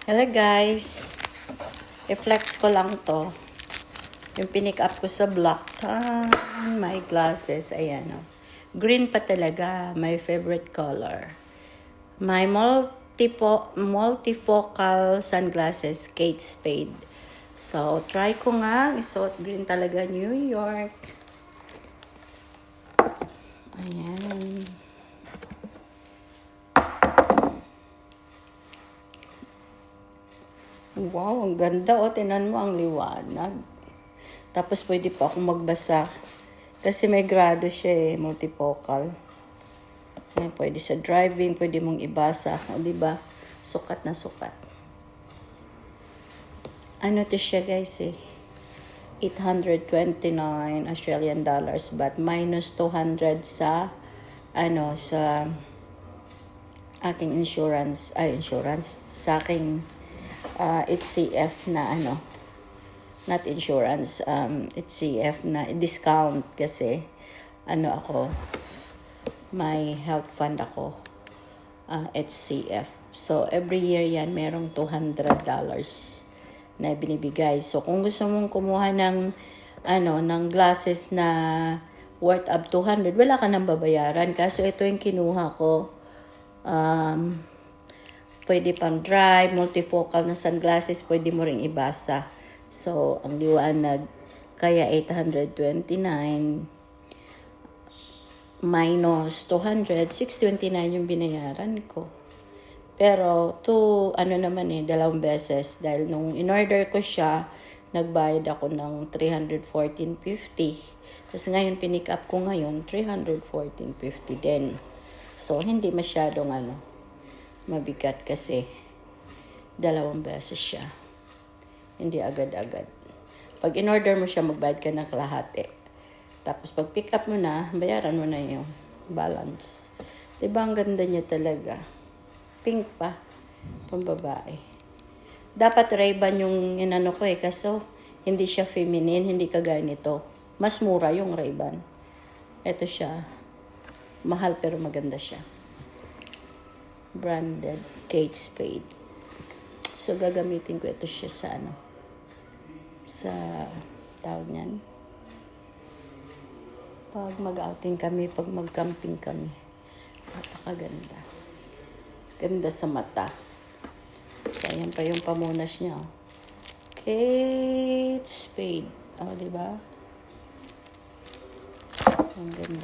Hello guys, i-flex ko lang to. Yung pinick up ko sa block. My glasses, ayan o. Green pa talaga, my favorite color. My multifocal sunglasses, Kate Spade. So, try ko nga, isuot green talaga, New York. Ayan. Wow, ang ganda o. Tinan mo ang liwanag. Tapos pwede pa akong magbasa. Kasi may grado siya multifocal. Ayan, pwede sa driving, pwede mong ibasa. O, diba? Sukat na sukat. Ano to siya guys 829 Australian dollars but minus 200 sa sa aking insurance sa aking HCF na not insurance, HCF na discount kasi ako, may health fund ako, HCF. So, every year yan, merong $200 na binibigay. So, kung gusto mong kumuha ng glasses na worth up 200, wala ka nang babayaran. Kaso ito yung kinuha ko. Pwede pang dry, multifocal na sunglasses, pwede mo ring ibasa. So, ang liwanag, kaya 829 minus 200, 629 yung binayaran ko. Pero, dalawang beses. Dahil nung in-order ko siya, nagbayad ako ng $314.50. Tapos ngayon, pinick up ko ngayon, $314.50 din. So, hindi masyadong mabigat kasi dalawang beses siya. Hindi agad-agad. Pag in-order mo siya, magbayad ka ng kalahati. Tapos pag pick up mo na, bayaran mo na yung balance. Diba ang ganda niya talaga? Pink pa. Pambabae. Dapat Ray-Ban yung inano ko kaso hindi siya feminine, hindi kagaya nito. Mas mura yung Ray-Ban. Ito siya. Mahal pero maganda siya. Branded Kate Spade. So, gagamitin ko ito siya sa tawag niyan. Pag mag-outing kami, pag mag-camping kami. Napakaganda. Ganda sa mata. So, ayan pa yung pamunas niya. Kate Spade. Diba? Ang ganda.